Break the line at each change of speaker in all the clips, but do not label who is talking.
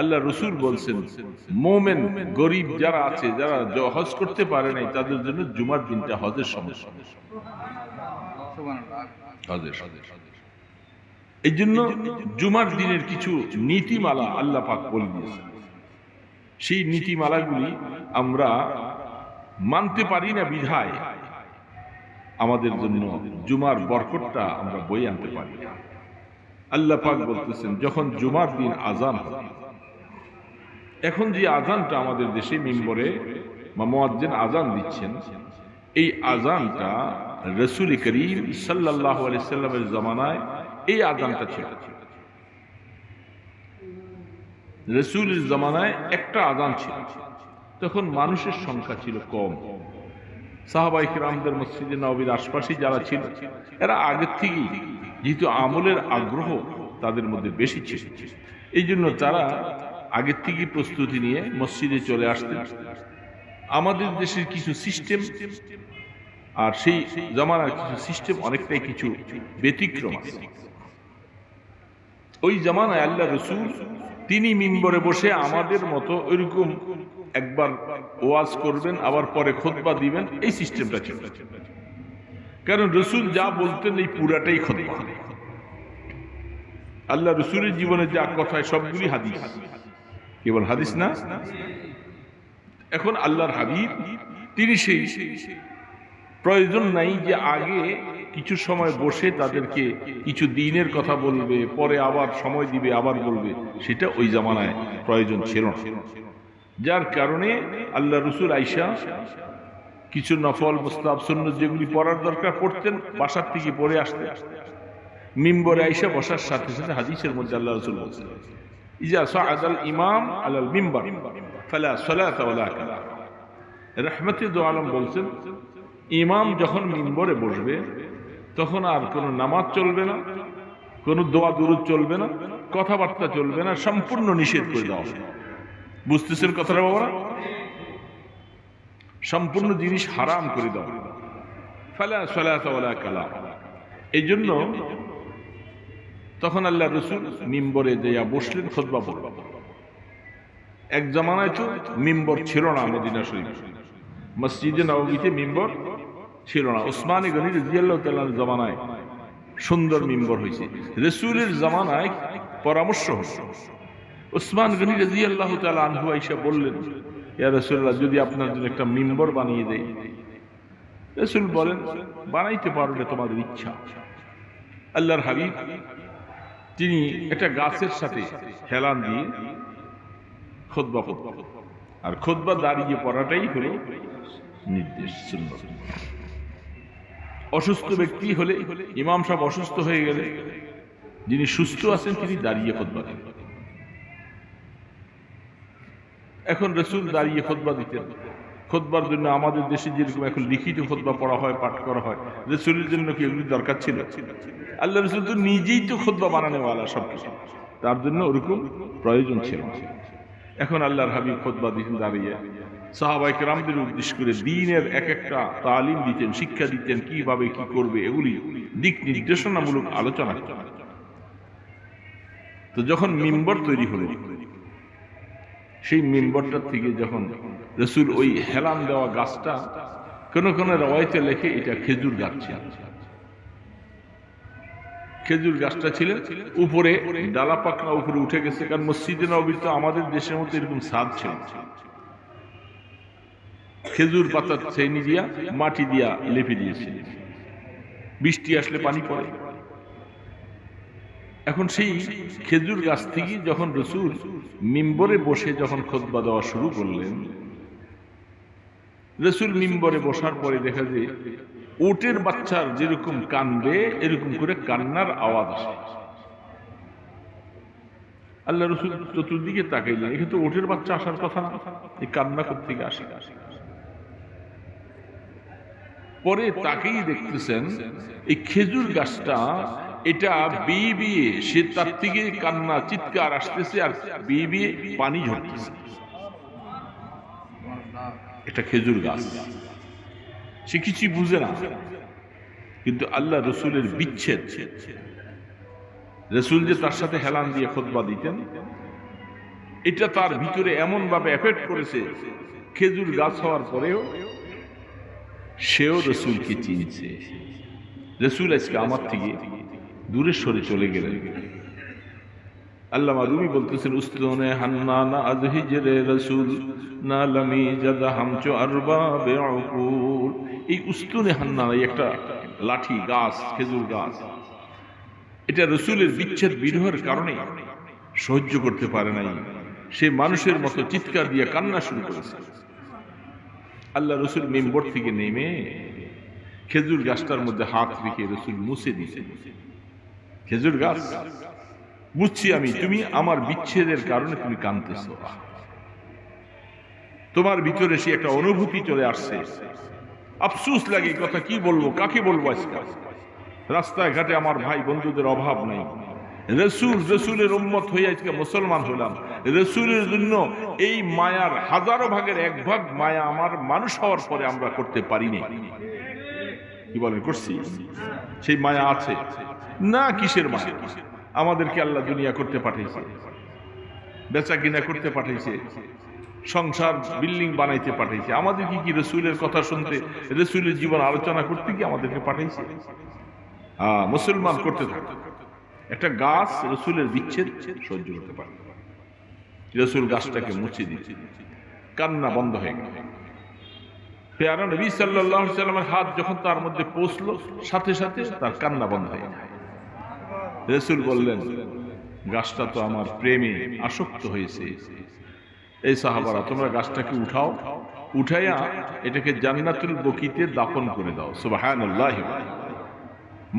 আল্লাহ রসুল বলছেন মোমেন গরিব যারা আছে, যারা হজ করতে পারে নাই, তাদের জন্য জুমার দিনটা হজের সমস্যা। এই জন্য জুমার দিনের কিছু নীতিমালা আল্লাহ পাক বলে দিয়েছেন। সেই নীতিমালাগুলি আমরা মানতে পারি না বিধায় আমাদের জন্য জুমার বরকতটা আমরা বই আনতে পারি না। আল্লাহ পাক বলতেছেন যখন জুমার দিন আজান হবে, এখন যে আজানটা আমাদের দেশে মিম্বরে বা মুয়াজ্জিন আজান দিচ্ছেন, এই আজানটা রাসূল করিম সাল্লাল্লাহু আলাইহি সাল্লামের জামানায় এই আজানটা ছিল। রাসূলের জামানায় একটা আজান ছিল, তখন মানুষের সংখ্যা ছিল কম। সাহাবায়ে কিরামদের মসজিদে নববীর আশপাশে যারা ছিল, এরা আগের থেকেই যেহেতু আমলের আগ্রহ তাদের মধ্যে বেশি ছিল, এই জন্য তারা আগের থেকেই প্রস্তুতি নিয়ে মসজিদে চলে আসতেন। আমাদের দেশের কিছু সিস্টেম আর সেই জামানার কিছু সিস্টেম অনেকটাই কিছু ব্যতিক্রম আছে। ওই জামানায় আল্লাহ রসুল তিনি মিম্বরে বসে আমাদের মতো এরকম একবার ওয়াজ করবেন, আবার পরে খুতবা দিবেন, এই সিস্টেমটা ছিল। কারণ রসুল যা বলতেন এই পুরাটাই খুতবা। আল্লাহ রসুলের জীবনে যা কথায় সবগুলি হাদিস, কেবল হাদিস না। এখন আল্লাহর হাবিব তিনি সেই প্রয়োজন নাই যে আগে কিছু সময় বসে তাদেরকে কিছু দিনের কথা বলবে, পরে আবার সময় দিবে আবার বলবে, সেটা ওই জামানায় প্রয়োজন ছিল না। যার কারণে আল্লাহ রসুল আইসা কিছু নফল মুস্তাহাব সুন্নাত যেগুলি পড়ার দরকার পড়তেন, বাসার থেকে পড়ে আসতেন। মিম্বরে আইসা বসার সাথে সাথে হাদিসের মধ্যে আল্লাহ রসুল বলছেন ইজা সাআদাল ইমাম আলাল মিম্বার ফালা সালাতা ওয়ালা কালাম। রাহমাতুল দু আলম বলছেন ইমাম যখন মিম্বরে বসবে তখন আর কোনো নামাজ চলবে না, কোনো দোয়া দুরুদ চলবে না, কথাবার্তা চলবে না, সম্পূর্ণ নিষেধ করে দেওয়া হবে। বুঝতেছেন কথাটা বাবা? সম্পূর্ণ জিনিস হারাম করে দেওয়া। ফালা সালাতা ওয়ালা কালাম। এই জন্য তখন আল্লাহ রসুল মিম্বরে যাইয়া বসলেন, খুতবা পড়লেন। এক জামানায় তো মিম্বর ছিল না মদিনা শরীফ, মসজিদে নববীতে মিম্বর ছিল না। উসমান গনি রাদিয়াল্লাহু তাআলার জামানায় সুন্দর মিম্বর হয়েছে। রাসূলের জামানায় পরামর্শ হলো, উসমান গনি রাদিয়াল্লাহু তাআলা আনহু আয়েশা বললেন ইয়া রাসূলুল্লাহ, যদি আপনার জন্য একটা মিম্বর বানিয়ে দেই। রাসূল বলেন বানাইতে পারবে, তোমাদের ইচ্ছা। আল্লাহর হাবিব তিনি একটা গাছের সাথে হেলান দিয়ে খুতবা পড়তেন, আর খুতবা দাঁড়িয়ে পড়াটাই হলো নির্দেশ, সুন্নাত। অসুস্থ ব্যক্তি হলে, ইমাম সাহেব অসুস্থ হয়ে গেলে, যিনি সুস্থ আছেন তিনি দাঁড়িয়ে খুতবা দেন। এখন রাসূল দাঁড়িয়ে খুতবা দিতেন। খুতবার জন্য আমাদের দেশে যেরকম এখন লিখিত খুতবা পড়া হয়, পাঠ করা হয়, রাসূলের জন্য কি এগুলি দরকার ছিল? আল্লাহ রাসূল তো নিজেই তো খুতবা বানানোওয়ালা সবকিছু, তার জন্য ওরকম প্রয়োজন ছিল। এখন আল্লাহর হাবিব খুতবা দিতেন দাঁড়িয়ে, সাহাবায়ে কেরামদের উদ্দেশ্য করে দ্বীনের এক একটা তালিম দিতেন, শিক্ষা দিতেন, কিভাবে কি করবে এগুলি দিক নির্দেশনামূলক আলোচনা করতেন। তো যখন মিম্বর তৈরি হলো, সেই মিম্বরটার থেকে যখন রাসূল ওই হেলান দেওয়া গাছটা, কোন কোন রওয়ায়েতে লেখে এটা খেজুর গাছ ছিল। খেজুর গাছটা ছিল উপরে, ডালা পাকনা উপরে উঠে গেছে। কারণ মসজিদে নববী তো আমাদের দেশের মধ্যে এরকম ছাদ ছিল, খেজুর পাতার ছেনি দিয়া মাটি দিয়া লেপে দিয়েছে, বৃষ্টি আসলে পানি পড়ে। এখন সেই খেজুর গাছ থেকে যখন রাসূল মিম্বরে বসে যখন খুতবা দেওয়া শুরু করলেন, রাসূল মিম্বরে বসার পরে দেখা যায় উটের বাচ্চার যেরকম কান্দে এরকম করে কান্নার আওয়াজ আসে। আল্লাহ রাসূল চতুর্দিকে তাকাইলেন, এখানে তো উটের বাচ্চা আসার কথা না, এই কান্না কোত্থেকে আসে? পরে তাকেই দেখতেছেন এই খেজুর গাছটা, এটা বিয়ে বিয়ে সে তার থেকে কান্না চিৎকার আসতেছে, আর বিয়ে বিয়ে পানি ঝরতেছে। এটা খেজুর গাছ, সে কিছুই বুঝে না। কিন্তু আল্লাহ রসুলের বিচ্ছেদ, রসুল যে তার সাথে হেলান দিয়ে খুতবা দিতেন, এটা তার ভিতরে এমন ভাবে এফেক্ট করেছে, খেজুর গাছ হওয়ার পরেও সেও রসুলকে চিনছে। রসুল আজকে আমার থেকে দূরে সরে চলে গেলেন। আল্লামা রুমি বলতেছেন, উস্তুনে হান্নানা আজ হিজরে রসুল না লামি জাদা হামচো আরবাবে উকুল। এই উস্তুনে হান্নানা একটা লাঠি গাছ, খেজুর গাছ, এটা রসুলের বিচ্ছেদ বিরহের কারণে সহ্য করতে পারে নাই। সে মানুষের মতো চিৎকার দিয়ে কান্না শুরু করেছে। আল্লাহ রসুল মেম্বর থেকে নেমে খেজুর গাছটার মধ্যে হাত রেখে রসুল মুছে দিয়েছে। খেজুর গাছ, বুঝছি আমি তুমি আমার বিচ্ছেদের কারণে তুমি কাঁদতেছ, তোমার ভিতরে সে একটা অনুভূতি চলে আসছে। আফসোস লাগে, কথা কি বলবো, কাকে বলবো। আজকে রাস্তায় ঘাটে আমার ভাই বন্ধুদের অভাব নাই। রসুলের উম্মত হয়ে আজকে মুসলমান হলাম। রসুলের জন্য এই মায়ার 1000 ভাগের 1 ভাগ মায়া আমার মানুষ হওয়ার পরে আমরা করতে পারিনি। কি বলেন, করছি? সেই মায়া আছে না? কিসের মায়া? আমাদেরকে আল্লাহ দুনিয়া করতে পাঠাইছে, বেচা কিনা করতে পাঠাইছে, সংসার বিল্ডিং বানাইতে পাঠাইছে। আমাদেরকে কি রসুলের কথা শুনতে, রসুলের জীবন আলোচনা করতে কি আমাদেরকে পাঠাইছে? মুসলমান করতে থাকে। একটা গাছ রসুলের বিচ্ছেদ সহ্য করতে পারে। রসুল গাছটাকে মুছে দিচ্ছে, কান্না বন্ধ হয়ে গেল। পেয়ারা নবী সাল্লাল্লাহু আলাইহি সাল্লামের হাত যখন তার মধ্যে পৌঁছলো, সাথে সাথে তার কান্না বন্ধ হয়ে গেল। রসুল বললেন, গাছটা তো আমার প্রেমে আসক্ত হয়েছে। এই সাহাবারা, তোমরা গাছটাকে উঠাও, উঠাইয়া এটাকে জান্নাতুল বকিতে দাফন করে দাও। সুবহানাল্লাহ।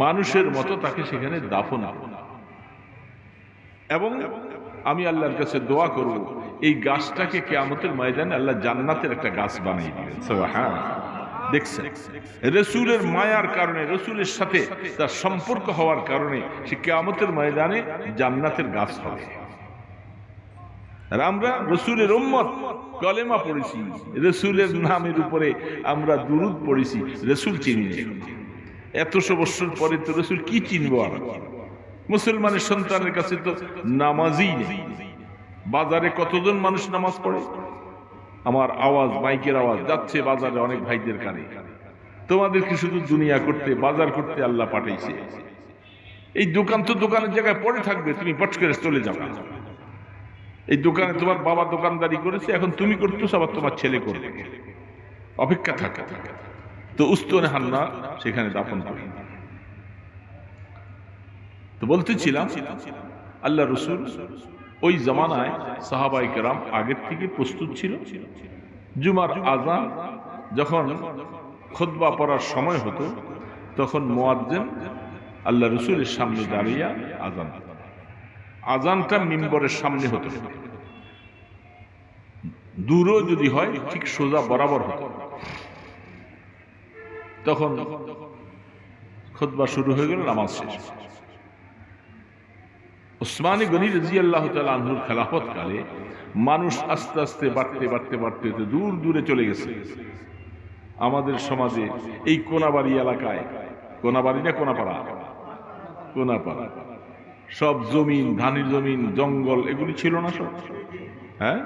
মানুষের মতো তাকে সেখানে দাফন করো। এবং আমি আল্লাহর কাছে দোয়া করব, এই গাছটাকে কিয়ামতের ময়দানে আল্লাহ জান্নাতের একটা গাছ বানিয়ে দিবেন। সুবহানাল্লাহ। দেখছেন, রসুলের মায়ার কারণে, রসুলের সাথে তার সম্পর্ক হওয়ার কারণে সে কিয়ামতের ময়দানে জান্নাতের গাছ হবে। আর আমরা রসুলের উম্মত, কলেমা পড়েছি, রসুলের নামের উপরে আমরা দুরূদ পড়েছি, রসুল চিনি না। 100 বছর পরে তো রসুল কি চিনবো? আর মুসলমানের সন্তানের কাছে তো নামাজই নেই। বাজারে কতজন মানুষ নামাজ পড়ে? আমার আওয়াজ, মাইকের আওয়াজ যাচ্ছে বাজারে অনেক ভাইদের কানে। তোমাদেরকে শুধু দুনিয়া করতে, বাজার করতে আল্লাহ পাঠাইছে। এই দোকান তো দোকানের জায়গায় পড়ে থাকবে, তুমি পট করে চলে যাবে। এই দোকানে তোমার বাবা দোকানদারি করেছে, এখন তুমি করতেছো, আবার তোমার ছেলে করবে। অপেক্ষা থাকে। তো উস্তুনে হান্না সেখানে দাফন করে। তো বলতেছিলাম, আল্লাহ রসুল ওই জামানায় সাহাবায়ে কেরাম আগের থেকে প্রস্তুত ছিল। জুমার আযান যখন খুতবা পড়ার সময় হতো, তখন মুয়াজ্জিন আল্লাহ রসুলের সামনে দাঁড়িয়ে আযান, আযানটা মিম্বরের সামনে হতো। দূরও যদি হয় ঠিক সোজা বরাবর হতো। তখন খুতবা শুরু হয়ে গেল, নামাজ শেষ। উসমানী গনি রাদিয়াল্লাহু তাআলা আনহুর খেলাফত কালে মানুষ আস্তে আস্তে বাড়তে দূর দূরে চলে গেছে। আমাদের সমাজে এই কোনাবাড়ি এলাকায়, কোনাবাড়ি না কোনাপাড়া, কোনাপাড়া, সব জমিন, ধানের জমিন, জঙ্গল, এগুলি ছিল না সব? হ্যাঁ,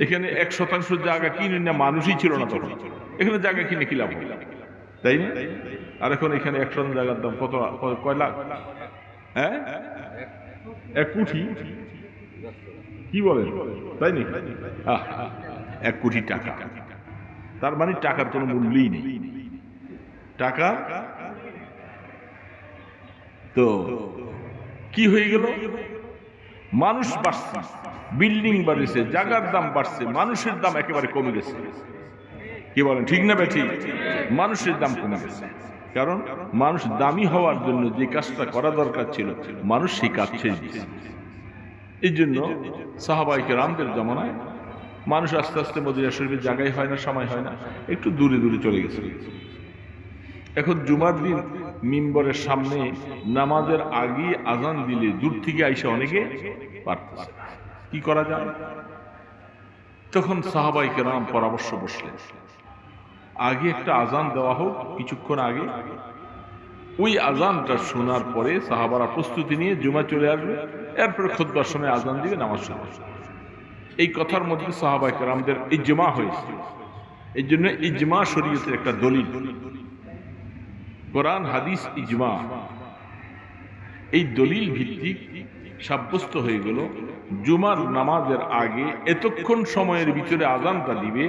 এখানে 1% জায়গা কিনে না মানুষই ছিল না তখন। এখানে জায়গা কিনে কি লাভ, তাই না? আর এখন এখানে 1% জায়গার দাম কত, কয় লাখ? হ্যাঁ, 1 কোটি, কি বলেন, তাই না? 1 কোটি টাকা। তার মানে টাকার কোনো মূল্যই নেই। টাকা তো কি হয়ে গেল? মানুষ বাড়ছে, বিল্ডিং বাড়ছে, জায়গার দাম বাড়ছে, মানুষের দাম একেবারে কমে গেছে। কি বলেন, ঠিক না বেঠিক? মানুষের দাম কমে গেছে। কারণ মানুষ দামি হওয়ার জন্য যে কাজটা করা দরকার ছিল, মানুষ সেই কাজ ছেড়ে দিয়েছে। এই জন্য সাহাবায়ে কেরামদের জামানায় মানুষ আস্তে আস্তে মদিনা শরীফের জায়গায় হয় না, সময় হয় না, একটু দূরে দূরে চলে গেছে। এখন জুমার দিন মিম্বরের সামনে নামাজের আগে আজান দিলে দূর থেকে আইসা অনেকে পারতেছে, কি করা যায়? তখন সাহাবায়ে কেরাম পরামর্শ বসলেন, আগে একটা আজান দেওয়া হোক, কিছুক্ষণ আগে ওই আজানটা শোনার পরে সাহাবারা প্রস্তুতি নিয়ে জুমা চলে আসবে, এরপরে খুতবার সময় আজান দিবে, নামাজ শুরু। এই কথার মধ্যে সাহাবায়ে কেরামদের ইজমা হয়েছে। এই জন্য ইজমা শরীয়তের একটা দলিল, কোরআন হাদিস ইজমা। এই দলিল ভিত্তিক সাব্যস্ত হয়ে গেল জুমার নামাজের আগে এতক্ষণ সময়ের ভিতরে আজানটা দিবে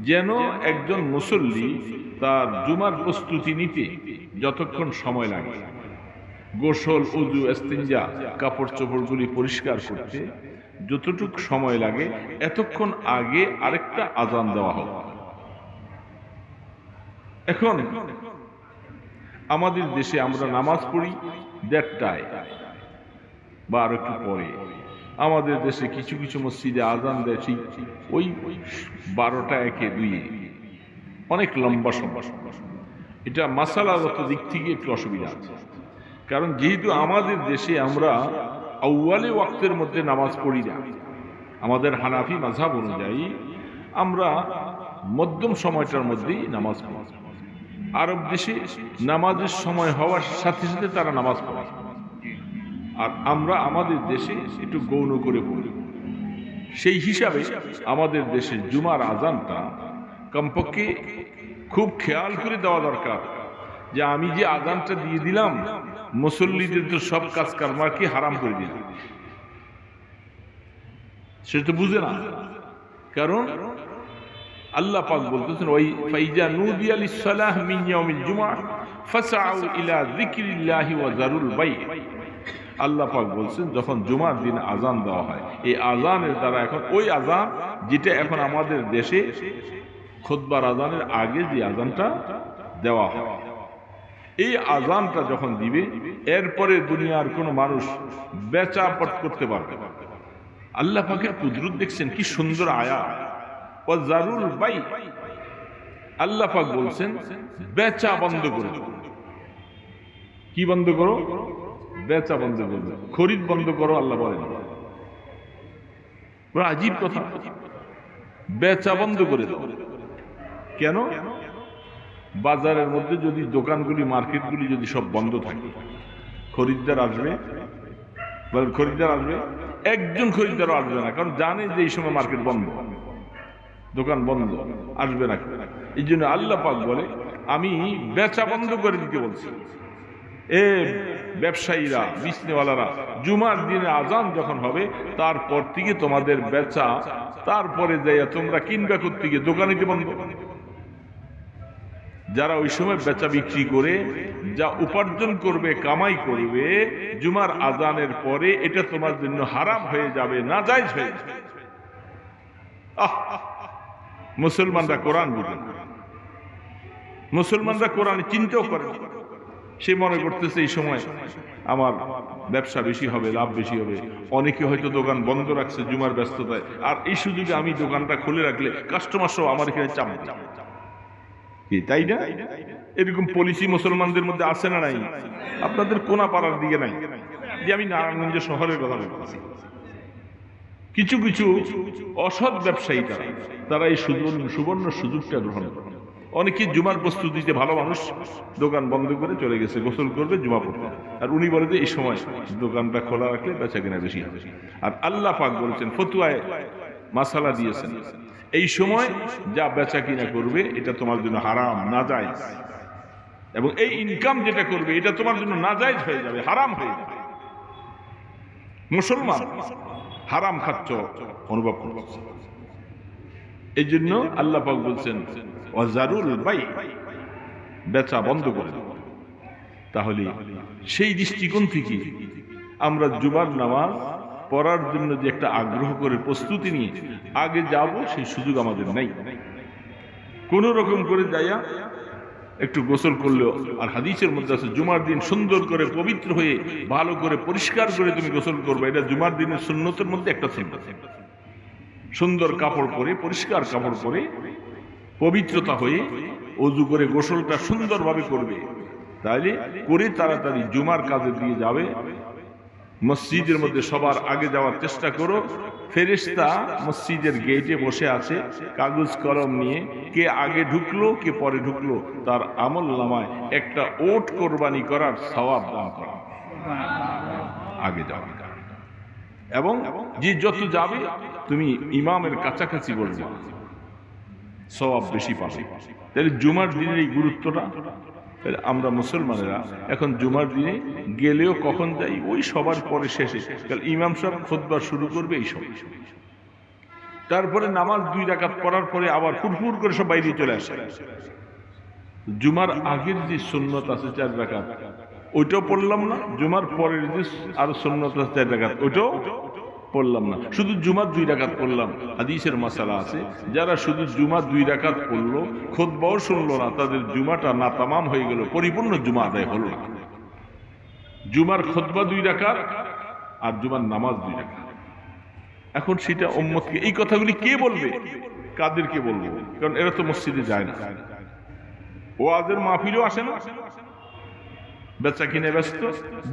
যেন একজন মুসল্লি তার জুমার প্রস্তুতি নিতে যতক্ষণ সময় লাগে, গোসল, উযু, ইস্তিনজা, কাপড় চোপড়গুলি পরিষ্কার করতে যতটুকু সময় লাগে এতক্ষণ আগে আরেকটা আজান দেওয়া হোক। এখন আমাদের দেশে আমরা নামাজ পড়ি 1:30টায় বা আরো একটু পরে। আমাদের দেশে কিছু কিছু মসজিদে আজান দেয় ঠিক ওই 12টা 1-এ 2-এ, অনেক লম্বা সময়। এটা মাসালাগত দিক থেকে একটু অসুবিধা আছে, কারণ যেহেতু আমাদের দেশে আমরা আউয়ালে ওয়াক্তের মধ্যে নামাজ পড়ি না, আমাদের হানাফি মাযহাব অনুযায়ী আমরা মধ্যম সময়টার মধ্যেই নামাজ পড়ি। আরব দেশে নামাজের সময় হওয়ার সাথে সাথে তারা নামাজ পড়ে, আর আমরা আমাদের দেশে একটু গৌণ করে পড়ি। সেই হিসাবে আমাদের দেশে জুমার আজানটা কমপক্ষে খুব খেয়াল করে দেওয়া দরকার, যে আমি যে আজানটা দিয়ে দিলাম মুসল্লিদের তো সব কাজ কারবারকে হারাম করে দিলাম, সে তো বুঝে না। কারণ আল্লাহ পাক বলতেছেন, ওই ফাইজা নুদিয়া লিসসালাহ মিন ইয়াউমিল জুমআহ ফাসআউ ইলা যিকরিল্লাহি ওয়া যারুল বাই। আল্লাহ পাক বলছেন যখন জুমার দিন আজান দেওয়া হয়, এই আজানের দ্বারা এখন ওই আজান যেটা এখন আমাদের দেশে খুতবার আজানের আগে যে আজানটা দেওয়া হয়, এই আজানটা যখন দিবে এরপরে দুনিয়ার কোনো মানুষ বেচাপট করতে পারবে। আল্লাহ পাকের কুদরত দেখছেন কি সুন্দর আয়াত, ওয়া যারুল বাই। আল্লাহ পাক বলছেন বেচা বন্ধ করে দাও। কি বন্ধ করো? বেচা বন্ধ করে দাও, খরিদ বন্ধ করো। আল্লাহ বলেন, বড় আজীব কথা, বেচা বন্ধ করে দাও। কেন? বাজারের মধ্যে যদি দোকানগুলি, মার্কেটগুলি যদি সব বন্ধ থাকে, খরিদ্দার আসবে? খরিদ্দার আসবে? একজন খরিদ্দারও আসবে না, কারণ জানে যে এই সময় মার্কেট বন্ধ, দোকান বন্ধ, আসবে না। এই জন্য আল্লাহ পাক বলে আমি বেচা বন্ধ করে দিতে বলছি। এ ব্যবসায়ীরা, বিজনেওয়ালারা, জুমার দিনে আজান যখন হবে তারপর থেকে তোমাদের বেচা, তারপরে যাইয়া তোমরা কিনবা করতে গিয়ে দোকানিতে বন্ধ। যারা ওই সময় বেচা বিক্রি করে যা উপার্জন করবে, কামাই করবে, জুমার আজানের পরে এটা তোমার জন্য হারাম হয়ে যাবে, নাজায়েজ হয়ে যাবে। মুসলমানরা কোরআন বুঝে না, মুসলমানরা কোরআন চিন্তাও করে না। সে মনে করতেছে এই সময় আমার ব্যবসা বেশি হবে, লাভ বেশি হবে। অনেকে হয়তো দোকান বন্ধ রাখছে জুমার ব্যস্ততায়, আর এই সুযোগে আমি দোকানটা খুলে রাখলে কাস্টমার সহ আমার এখানে চাপ কি, তাই না? এরকম পলিসি মুসলমানদের মধ্যে আছে না নাই? আপনাদের কোনা পাড়ার দিকে নাই? যে আমি নারায়ণগঞ্জ শহরের কথা বলছি, কিছু কিছু অসৎ ব্যবসায়ী তারা এই সুবর্ণ সুযোগটা গ্রহণ করে। অনেকে জুমার প্রস্তুতিতে ভালো মানুষ দোকান বন্ধ করে চলে গেছে, গোসল করবে, জুমা পড়বে, আর উনি বলে যে এই সময় দোকানটা খোলা রাখলে বেচা কিনা বেশি হবে। আর আল্লাহ পাক বলছেন, ফতুয়ায় মাসালা দিয়েছেন, এই সময় যা বেচা কিনা করবে এটা তোমার জন্য হারাম, নাজায়েজ, এবং এই ইনকাম যেটা করবে এটা তোমার জন্য নাজায়েজ হয়ে যাবে, হারাম হয়ে যাবে। মুসলমান হারাম খাচ্ছ অনুভব করছে। এই জন্য আল্লাহ পাক বলছেন ওয়াজারুল বাই, বেচা বন্ধ করে দাও। তাহলে সেই দৃষ্টিকোণ থেকে আমরা জুমার নামাজ পড়ার জন্য যে একটা আগ্রহ করে প্রস্তুতি নিয়ে আগে যাব, সেই সুযোগ আমাদের নাই। কোন রকম করে যাইয়া একটু গোসল করলেও, আর হাদিসের মধ্যে আছে জুমার দিন সুন্দর করে পবিত্র হয়ে ভালো করে পরিষ্কার করে তুমি গোসল করবে, এটা জুমার দিনের সুন্নতের মধ্যে একটা সুন্নত। সুন্দর কাপড় পরে, পরিষ্কার কাপড় পরে, পবিত্রতা হয়ে ওযু করে গোসলটা সুন্দরভাবে করবে, তাইলে করে তাড়াতাড়ি জুমার কাজে দিয়ে যাবে। মসজিদের মধ্যে সবার আগে যাওয়ার চেষ্টা করো। ফেরেশতা মসজিদের গেটে বসে আছে কাগজ কলম নিয়ে, কে আগে ঢুকলো কে পরে ঢুকলো তার আমল নামায় একটা ওট কোরবানি করার সওয়াব দান করা, আগে যাওয়া। এবং যে যত যাবে তুমি ইমামের কাছাকাছি বলবে, সওয়াব বেশি পাবে। তাহলে জুমার দিনের এই গুরুত্বটা, আমরা মুসলমানেরা এখন জুমার দিনে গেলেও কখন যাই, ওই সবার পরে শেষে, কাল ইমাম সাহেব খুতবা শুরু করবে এই সময়, তারপরে নামাজ 2 রাকাত পড়ার পরে আবার ফুরফুর করে সব বাইরে চলে আসে। জুমার আগের যে সুন্নত আছে 4 রাকাত, ওইটাও পড়লাম না। জুমার পরের যে আর সুন্নত আছে 4 রাকাত, ওইটাও পড়লাম না। শুধু জুমার 2 রাকাত পড়লাম। হাদিসের মাসালা আছে, যারা শুধু জুমা 2 রাকাত পড়লো, খুতবাও শুনলো না, তাদের জুমাটা না তামাম হয়ে গেল, পরিপূর্ণ জুমা আদায় হলো না। জুমার খুতবা 2 রাকাত আর জুমার নামাজ 2 রাকাত। এখন সেটা উম্মতকে, এই কথাগুলি কে বলবে, কাদেরকে বলবো? কারণ এরা তো মসজিদে যায় না, ওয়াজের মাহফিলও আসে না, বেচা কিনে ব্যস্ত,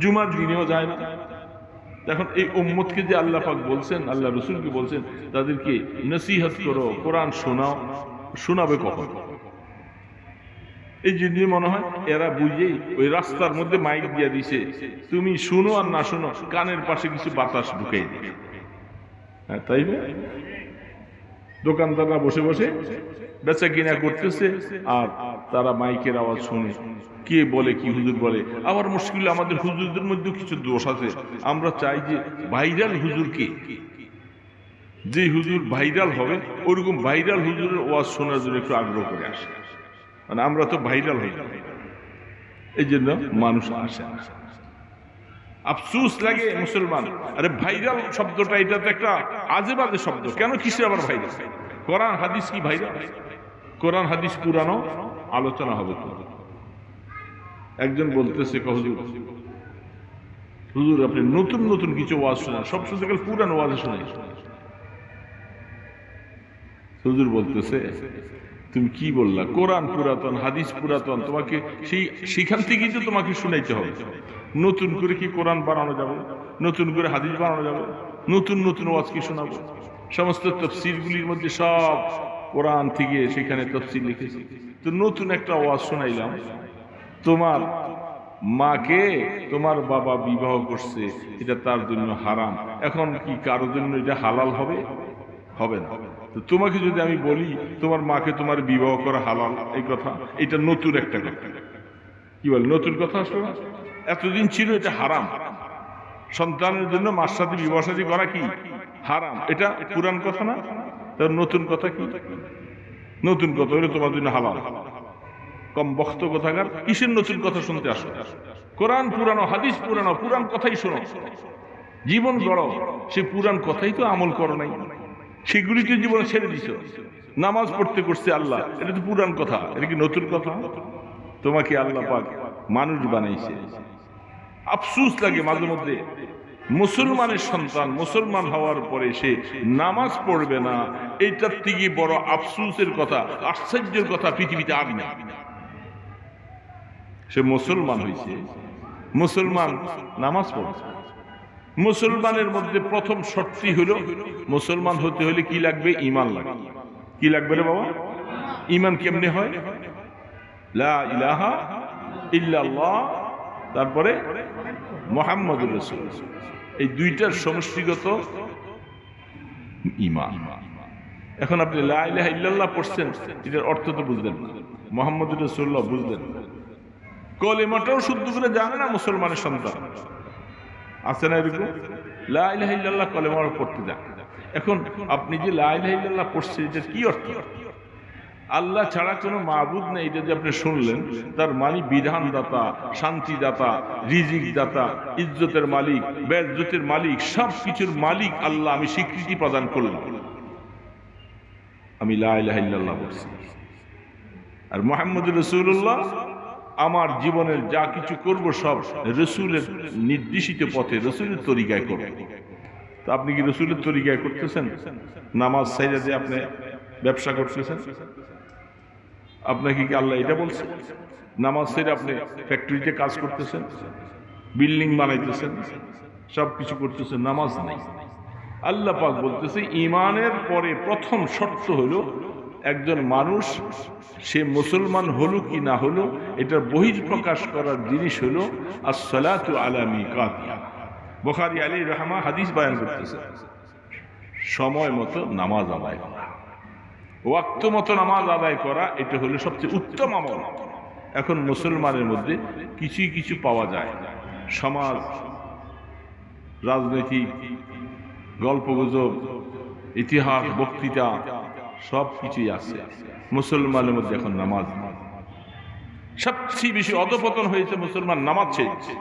জুমার দিনেও যায় না। এখন এই উম্মতকে যে আল্লাহ পাক বলছেন, আল্লাহ রসুলকে বলছেন তাদেরকে নসিহত করো, কোরআন শোনাও, শোনাবে কখন? এই জন্য মনে হয় এরা বুঝেই ওই রাস্তার মধ্যে মাইক দিয়ে দিছে, তুমি শুনো আর না শুনো, কানের পাশে কিছু বাতাস ঢুকাই দিবে। হ্যাঁ, তাই না? দোকানদাররা বসে বসে বেচা কিনা করতেছে আর তারা মাইকের আওয়াজ শুনে, কে বলে কি হুজুর বলে। আবার মুশকিল, আমাদের হুজুরদের মধ্যে কিছু দোষ আছে। আমরা চাই যে ভাইরাল হুজুর কে, যে হুজুর ভাইরাল হবে ওরকম ভাইরাল হুজুরের ওয়াজ শোনার জন্য একটু আগ্রহ করে আসে। মানে আমরা তো ভাইরাল হই না, এই জন্য মানুষ আসে না। আফসোস লাগে মুসলমান, আরে ভাইরাল শব্দটা এটা তো একটা আজে বাজে শব্দ, কেন কিসের আবার ভাইরাল? কোরআন হাদিস কি ভাইরাল? কোরআন হাদিস পুরানো আলোচনা হবে। একজন বলতেছে, হুজুর আপনি নতুন নতুন কিছু ওয়াজ শোনান, সব শুনতে গেলে পুরানো ওয়াজ শোনাই। হুজুর বলতেছে, তুমি কি বললা? কোরআন পুরাতন, হাদিস পুরাতন, তোমাকে সেখান থেকেই তো তোমাকে শুনাইতে হবে। নতুন করে কি কোরআন বানানো যাবে? নতুন করে হাদিস বানানো যাবে? নতুন নতুন ওয়াজ কি শোনাবো? সমস্ত তফসিরগুলির মধ্যে সব কোরআন থেকে সেখানে তফসির লিখেছে। তো নতুন একটা ওয়াজ শোনাইলাম, তোমার মাকে তোমার বাবা বিবাহ করছে, এটা তার জন্য হারাম। এখন কি কারোর জন্য এটা হালাল হবে? হবে না। তো তোমাকে যদি আমি বলি তোমার মাকে তোমার বিবাহ করা হালাল, এই কথা, এটা নতুন একটা কথা। কি বল, নতুন কথা আসলো না? এতদিন ছিল এটা হারাম। সন্তানের জন্য মার সাথে বিবাহ শাদী করা কি হারাম, এটা পুরান কথা না? তার নতুন কথা কি? নতুন কথা হলে তোমার জন্য হালাল। কম বক্ত কথাকার, কিসের নতুন কথা শুনতে আসো? কোরআন পুরানো, হাদিস পুরানো, পুরান কথাই শোনো, জীবন গড়ো। সে পুরান কথাই তো আমল করো নাই, সেগুলি তো জীবনে ছেড়ে দিছ। নামাজ পড়তে করছে আল্লাহ, এটা তো পুরান কথা, এটা কি নতুন কথা? তোমাকে আল্লাহ পাক মানুষ বানাইছে। আফসোস লাগে মাঝে মধ্যে, মুসলমানের সন্তান মুসলমান হওয়ার পরে সে নামাজ পড়বে না, এইটার থেকে বড় আফসোসের কথা, আশ্চর্যের কথা পৃথিবীতে আর নেই। সে মুসলমান হয়েছে, মুসলমান নামাজ পড়ছে। মুসলমানের মধ্যে প্রথম শর্তই হলো, মুসলমান হতে হলে কি লাগবে? ঈমান লাগবে। কি লাগবে রে বাবা? ঈমান কেমনে হয়? লা ইলাহা ইল্লাল্লাহ, তারপরে মুহাম্মাদুর রাসূলুল্লাহ, এই দুইটার সমষ্টিগত ঈমান। এখন আপনি লা ইলাহা ইল্লাল্লাহ পড়ছেন, এটার অর্থ তো বুঝলেন না, মুহাম্মাদুর রাসূলুল্লাহ বুঝলেন না, কলিমাটাও শুদ্ধ করে জানে না মুসলমানের সন্তান। আছে না এরকম? লা ইলাহা ইল্লাল্লাহ কলেমা পড়তে যান। এখন আপনি যে লা ইলাহা ইল্লাল্লাহ পড়ছেন, এটার কি অর্থ? আল্লাহ ছাড়া কোনো মাবুদ নেই, এটা যে আপনি শুনলেন, তার মানে বিধানদাতা, শান্তিদাতা, রিজিক দাতা, ইজ্জতের মালিক, বেইজ্জতের মালিক, সব কিছুর মালিক আল্লাহ আমি স্বীকৃতি প্রদান করলাম, আমি লা ইলাহা ইল্লাল্লাহ বলছি। আর মুহাম্মদুর রাসূলুল্লাহ, আমার জীবনের যা কিছু করব সব রসুলের নির্দেশিত পথে, রসুলের তরিকায় করব। তো আপনি কি রসুলের তরিকায় করতেছেন? নামাজ ছাইরা যে আপনি ব্যবসা করতেছেন, আপনাকে কি আল্লাহ এটা বলছে? নামাজ ছাইরা আপনি ফ্যাক্টরিতে কাজ করতেছেন, বিল্ডিং বানাইতেছেন, সব কিছু করতেছে, নামাজ নাই। আল্লাহ পাক বলতেছে ঈমানের পরে প্রথম শর্ত হলো একজন মানুষ সে মুসলমান হলো কি না হলো এটার বহিঃপ্রকাশ করার জিনিস হলো আসসালাতু আলা মিকাতিহা। বুখারী আলাইহি রাহমা হাদিস বয়ান করতেছে সময় মতো নামাজ আদায় করা, ওয়াক্ত মতো নামাজ আদায় করা, এটা হলো সবচেয়ে উত্তম আমল। এখন মুসলমানের মধ্যে কিছুই কিছু পাওয়া যায়, সমাজ, রাজনৈতিক, গল্পগুজব, ইতিহাস, বক্তৃতা সব কিছুই আছে। মুসলমানের মধ্যে এখন নামাজ সবচেয়ে বেশি অধপতন হয়েছে, মুসলমান নামাজ ছেড়েছে।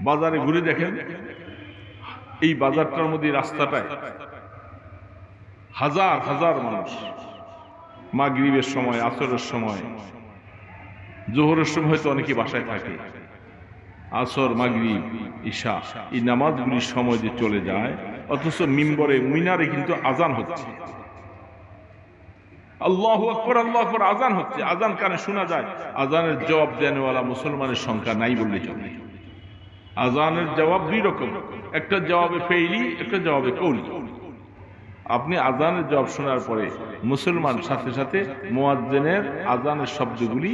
বাজারে ঘুরে দেখেন, এই বাজারটার মধ্যে রাস্তাটায় হাজার হাজার মানুষ মাগরিবের সময়, আসরের সময়, জোহরের সময় হয়তো অনেকে বাসায় থাকে, আসর, মাগরিব, ঈশা এই নামাজগুলির সময় যে চলে যায়, অথচ মিম্বরে মিনারে কিন্তু আজান হচ্ছে, আল্লাহু আকবার আল্লাহু আকবার আজান হচ্ছে, আজান কানে শোনা যায়। আজানের জবাব দেনওয়ালা মুসলমানের সংখ্যা নাই বললে চলে। আজানের জবাব দুই রকম, একটা জবাবে ফেইলি, একটা জবাবে কৌলি। আপনি আজানের জবাব শোনার পরে মুসলমান সাথে সাথে মুয়াজ্জিনের আজানের শব্দগুলি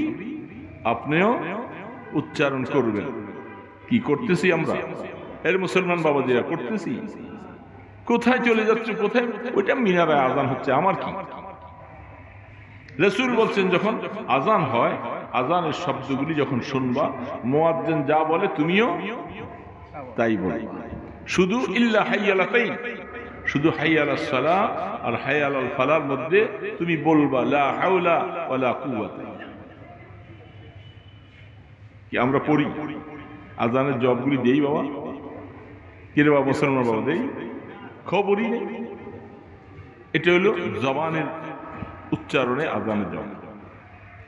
আপনিও উচ্চারণ করবেন। কি করতেছি আমরা? এর মুসলমান বাবাজিরা করতেছি। কোথায় চলে যাচ্ছে, কোথায়? ওইটা মিনারে আজান হচ্ছে, আমার কি? রাসূল বলছেন যখন আজান হয়, আজানের শব্দগুলি যখন শুনবা, মুয়াজ্জিন যা বলে তুমিও তাই বলো। শুধু ইল্লা হাইয়ালাতাইন, শুধু হাইয়ালাস সালাহ আর হাইয়ালাল ফালার মধ্যে তুমি বলবা লা হাওলা ওয়ালা কুওয়াতা। কি আমরা পড়ি? আজানের জবাবগুলি দেই বাবা? কি রে বাবা মুসলমান বাবা, দেই? খবরই নেই। এটা হলো জবানের উচ্চারণে আজানের জবাব।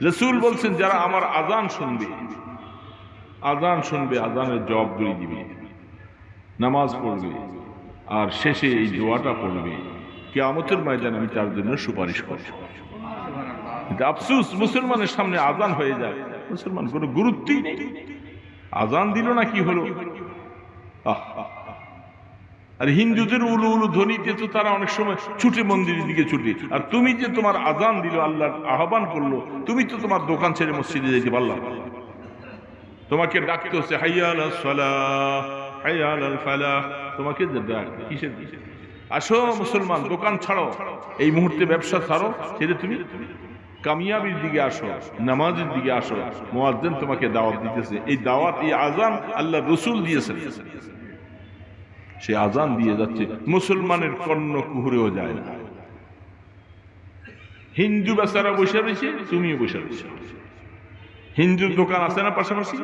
রাসূল বলছেন যারা আমার আজান শুনবে, আজান শুনবে, আজানের জবাবগুলি দিবে, নামাজ পড়বে, আর শেষে এই দোয়াটা পড়বে, কিয়ামতের ময়দানে আমি তার জন্য সুপারিশ করব। কিন্তু আফসোস, মুসলমানের সামনে আজান হয়ে যায়, মুসলমান কোনো গুরুত্বই নেই। আজান দিল না কি হলো? আর হিন্দুদের উলু উলু ধ্বনিতে তো তারা অনেক সময় ছুটে মন্দিরের দিকে ছুটে, আর তুমি যে তোমার আজান দিল, আল্লাহর আহ্বান করলো, তুমি তো তোমার দোকান ছেড়ে মসজিদে যেতে পারলাম? তোমাকে ডাকতে হচ্ছে হাইয়া আলাস সালাহ, হাইয়া আলাল ফালাহ, তোমাকে ডাক কিসের? আসো মুসলমান, দোকান ছাড়ো, এই মুহূর্তে ব্যবসা ছাড়ো, ছেড়ে তুমি কামিয়াবির দিকে আসো, নামাজের দিকে আসো। মুয়াজ্জিন তোমাকে দাওয়াত দিতেছে। এই দাওয়াত, এই আজান আল্লাহ রাসূল দিয়েছেন, সে আজান দিয়ে যাচ্ছে, মুসলমানের কর্ণ কুহুরেও যায় না। হিন্দু বেচারা বসে রয়েছে, তুমিও বসে রয়েছে। হিন্দুর দোকান আছে না পাশাপাশি,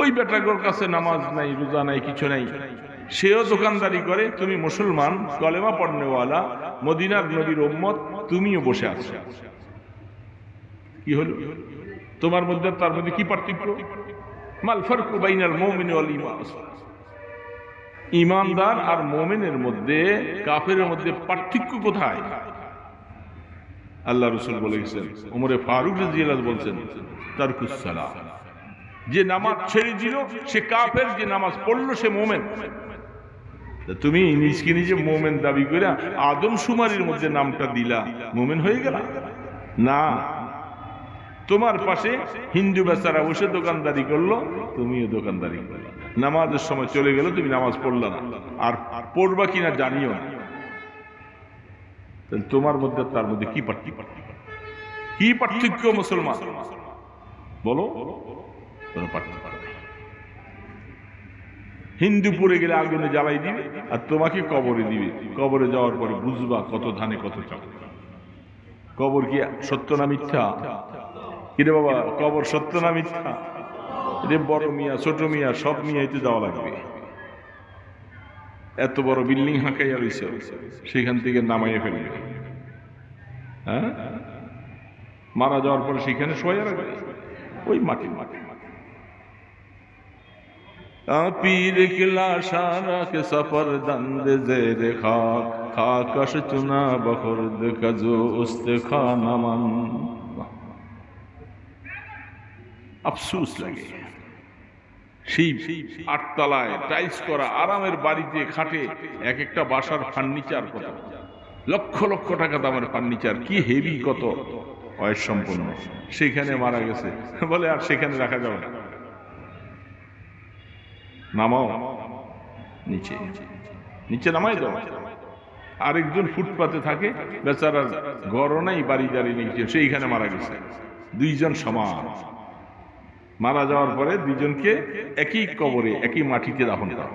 ওই বেটাগোর কাছে নামাজ নাই, রোজা নাই, কিছু নাই, সেও দোকানদারি করে। তুমি মুসলমান, কলেমা পড়নেওয়ালা, মদিনার নবীর উম্মত, তুমিও বসে আছো। কি হলো তোমার মধ্যে? তার মধ্যে কি পার্থক্য? মাল ফারকু বাইনাল মুমিনি ওয়াল ঈমান। ঈমানদার আর মুমিনের মধ্যে, কাফেরের মধ্যে পার্থক্য কোথায়? আল্লাহ রাসূল বলেছেন, ওমরে ফারুক রাদিয়াল্লাহু আনহু বলছেন, তারকুস সালাহ, যে নামাজ ছেড়ে দিল সে কাফের, যে নামাজ পড়লো সে মুমিন। তুমি নিজকে নিজে মুমিন দাবি করে আদম শুমারির মধ্যে নামটা দিলা, মুমিন হয়ে গেলা না। তোমার পাশে হিন্দু বেচারা বসে দোকানদারি করলো, তুমিও দোকানদারি করলা। নামাজের সময় চলে গেল, তুমি নামাজ পড়লা না, আর পড়বা কিনা জানিও না। তোমার মধ্যে তার মধ্যে কি পার্থক্য? কি পার্থক্য মুসলমান? বলো, কোনো পার্থক্য নেই। হিন্দু পড়ে গেলে আগুনে জ্বালাই দিবে, আর তোমাকে কবরে দিবে। কবরে যাওয়ার পরে বুঝবা কত ধানে কত চাল। কবর কি সত্য না মিথ্যা? কিরে বাবা, কবর সত্য না মিথ্যা? রে বড় মিয়া, ছোট মিয়া, সব মিয়াইতে যাওয়া লাগবে। এত বড় বিল্ডিং হাঁকাইয়া রয়েছে, সেখান থেকে নামাইয়া ফেলবে। হ্যাঁ, মারা যাওয়ার পরে সেখানে শোয়া রাখবে, ওই মাটি মাটি। পীর কি লাশারা के सफर दंद जेर खाक खाकश चुना बखुर्द कजो उस्तेखाना मन। अफसोस लगे সেই 8 তলায় টাইলস করা আরামের বাড়িতে খাটে এক একটা বাসার ফার্নিচার কত লক্ষ লক্ষ টাকা দামের ফার্নিচার, কি হেভি, কত বয়স সম্পন্ন, সেখানে মারা গেছে। বলে আর সেখানে রাখা যাবে না, নামাও নিচে, নিচে নামাই দাও। আরেকজন ফুটপাতে থাকে, বেচারার ঘরও নাই, বাড়ি দাঁড়িয়ে নিচে, সেইখানে মারা গেছে। দুইজন সমান, মারা যাওয়ার পরে দুইজনকে একই কবরে একই মাটিতে দাফন করা।